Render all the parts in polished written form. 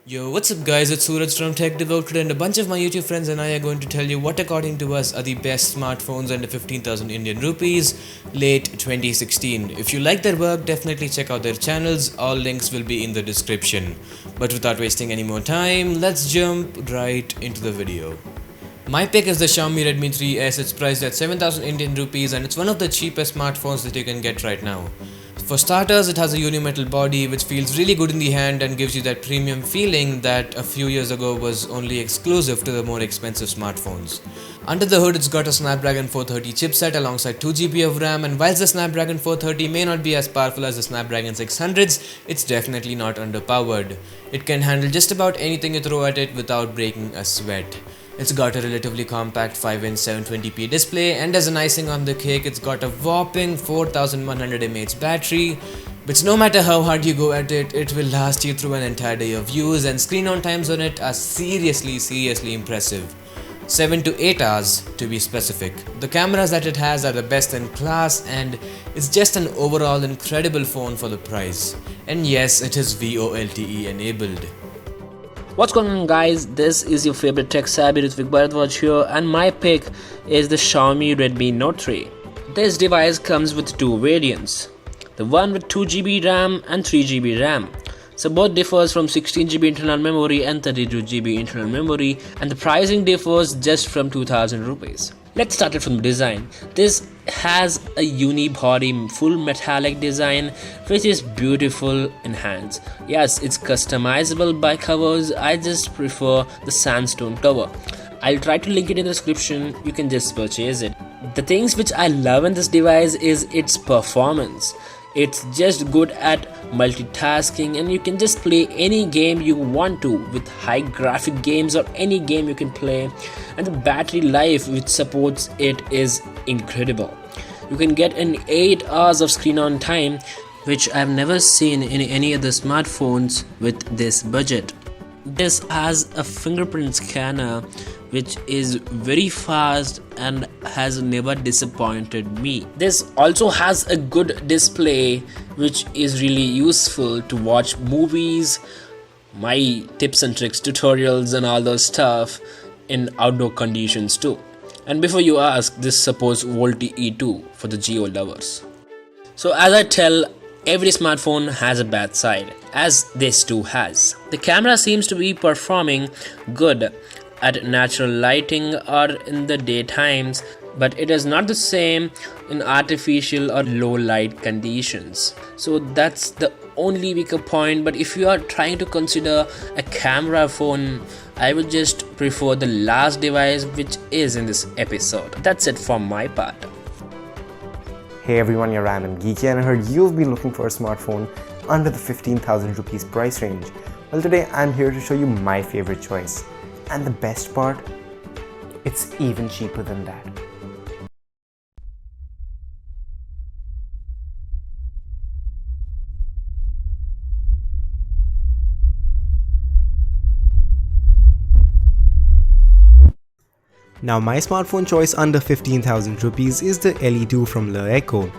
Yo, what's up guys, it's Suraj from Tech Devoted and a bunch of my YouTube friends and I are going to tell you what according to us are the best smartphones under 15,000 Indian rupees late 2016. If you like their work, definitely check out their channels, all links will be in the description. But without wasting any more time, let's jump right into the video. My pick is the Xiaomi Redmi 3S. It's priced at 7,000 Indian rupees and it's one of the cheapest smartphones that you can get right now. For starters, it has a unimetal body which feels really good in the hand and gives you that premium feeling that a few years ago was only exclusive to the more expensive smartphones. Under the hood, it's got a Snapdragon 430 chipset alongside 2GB of RAM, and whilst the Snapdragon 430 may not be as powerful as the Snapdragon 600s, it's definitely not underpowered. It can handle just about anything you throw at it without breaking a sweat. It's got a relatively compact 5-inch 720p display, and as an icing on the cake, it's got a whopping 4100 mAh battery, which no matter how hard you go at it, it will last you through an entire day of use, and screen on times on it are seriously impressive. 7 to 8 hours to be specific. The cameras that it has are the best in class and it's just an overall incredible phone for the price. And yes, it is VoLTE enabled. What's going on guys, this is your favorite tech savvy Ritvik Bharadwaj here and my pick is the Xiaomi Redmi Note 3. This device comes with two variants, the one with 2GB RAM and 3GB RAM. So both differs from 16GB internal memory and 32GB internal memory, and the pricing differs just from 2000 rupees. Let's start it from the design. This has a unibody full metallic design which is beautiful in hands. Yes, it's customizable by covers. I just prefer the sandstone cover. I'll try to link it in the description, you can just purchase it. The things which I love in this device is its performance. It's just good at multitasking and you can just play any game you want to with high graphic games or any game you can play, and the battery life which supports it is incredible. You can get an 8 hours of screen on time, which I've never seen in any other smartphones with this budget. This has a fingerprint scanner which is very fast and has never disappointed me. This also has a good display which is really useful to watch movies, my tips and tricks tutorials and all those stuff in outdoor conditions too. And before you ask, this supports Volt E2 for the Geo lovers. So as I tell, every smartphone has a bad side, as this too has. The camera seems to be performing good at natural lighting or in the daytimes, but it is not the same in artificial or low light conditions. So that's the only weaker point, but if you are trying to consider a camera phone, I would just prefer the last device which is in this episode. That's it for my part. Hey everyone, you're Random Geeky and I heard you've been looking for a smartphone under the 15,000 rupees price range. Well, today I'm here to show you my favorite choice. And the best part, it's even cheaper than that. Now my smartphone choice under 15,000 rupees is the LE2 from Lenovo.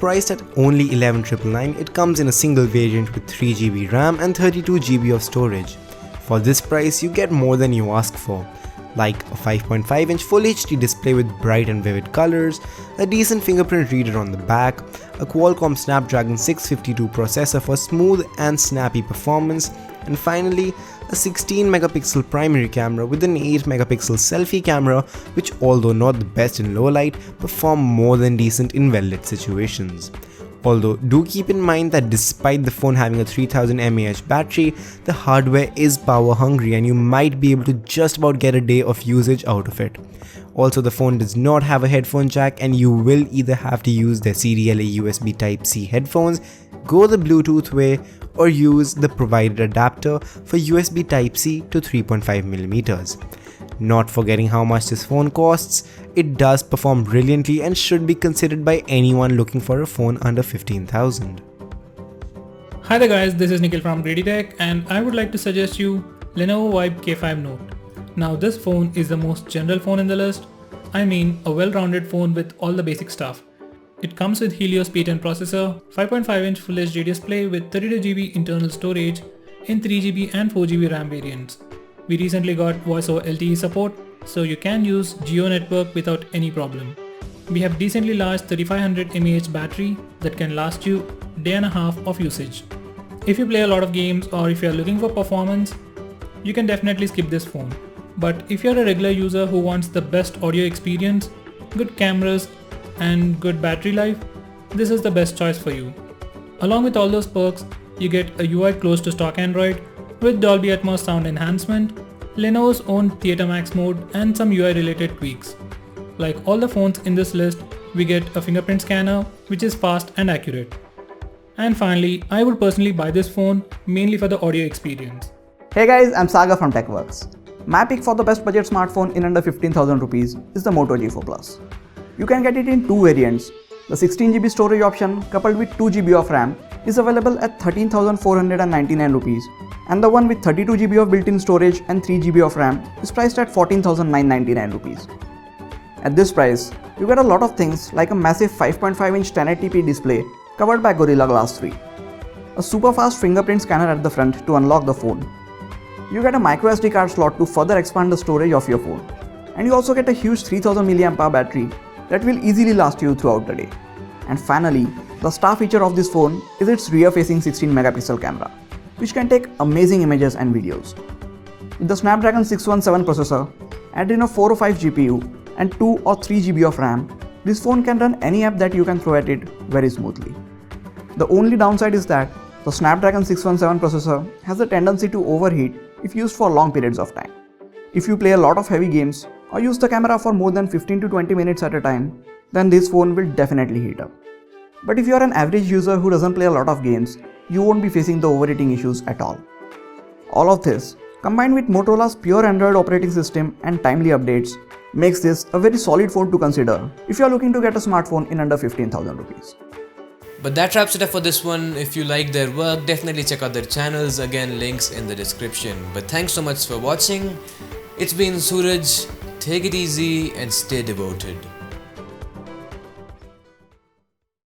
Priced at only 11,999, it comes in a single variant with 3GB RAM and 32GB of storage. For this price, you get more than you ask for, like a 5.5-inch Full HD display with bright and vivid colors, a decent fingerprint reader on the back, a Qualcomm Snapdragon 652 processor for smooth and snappy performance, and finally, a 16-megapixel primary camera with an 8-megapixel selfie camera which, although not the best in low light, perform more than decent in well-lit situations. Although, do keep in mind that despite the phone having a 3000 mAh battery, the hardware is power hungry and you might be able to just about get a day of usage out of it. Also, the phone does not have a headphone jack and you will either have to use the CDLA USB Type-C headphones, go the Bluetooth way, or use the provided adapter for USB Type-C to 3.5mm. Not forgetting how much this phone costs, it does perform brilliantly and should be considered by anyone looking for a phone under 15,000. Hi there guys, this is Nikhil from Greedy Tech and I would like to suggest you Lenovo Vibe K5 Note. Now this phone is the most general phone in the list. I mean a well-rounded phone with all the basic stuff. It comes with Helios P10 processor, 5.5-inch Full HD display with 32GB internal storage, in 3GB and 4GB RAM variants. We recently got voice over LTE support, so you can use Geo network without any problem. We have decently large 3500 mAh battery that can last you a day and a half of usage. If you play a lot of games or if you are looking for performance, you can definitely skip this phone. But if you are a regular user who wants the best audio experience, good cameras and good battery life, this is the best choice for you. Along with all those perks, you get a UI close to stock Android with Dolby Atmos sound enhancement, Lenovo's own Theater Max mode and some UI related tweaks. Like all the phones in this list, we get a fingerprint scanner which is fast and accurate. And finally, I would personally buy this phone mainly for the audio experience. Hey guys, I'm Saga from TechWorks. My pick for the best budget smartphone in under 15,000 rupees is the Moto E4 Plus. You can get it in two variants. The 16GB storage option coupled with 2GB of RAM is available at 13,499 rupees, and the one with 32GB of built-in storage and 3GB of RAM is priced at 14,999 rupees. At this price, you get a lot of things like a massive 5.5-inch 1080p display covered by Gorilla Glass 3, a super fast fingerprint scanner at the front to unlock the phone. You get a microSD card slot to further expand the storage of your phone, and you also get a huge 3000 mAh battery that will easily last you throughout the day. And finally, the star feature of this phone is its rear-facing 16-megapixel camera, which can take amazing images and videos. With the Snapdragon 617 processor, Adreno 405 GPU, and 2 or 3GB of RAM, this phone can run any app that you can throw at it very smoothly. The only downside is that the Snapdragon 617 processor has a tendency to overheat if used for long periods of time. If you play a lot of heavy games or use the camera for more than 15 to 20 minutes at a time, then this phone will definitely heat up. But if you are an average user who doesn't play a lot of games, you won't be facing the overheating issues at all. All of this, combined with Motorola's pure Android operating system and timely updates, makes this a very solid phone to consider if you are looking to get a smartphone in under 15,000 rupees. But that wraps it up for this one. If you like their work, definitely check out their channels. Again, links in the description. But thanks so much for watching. It's been Suraj. Take it easy and stay devoted.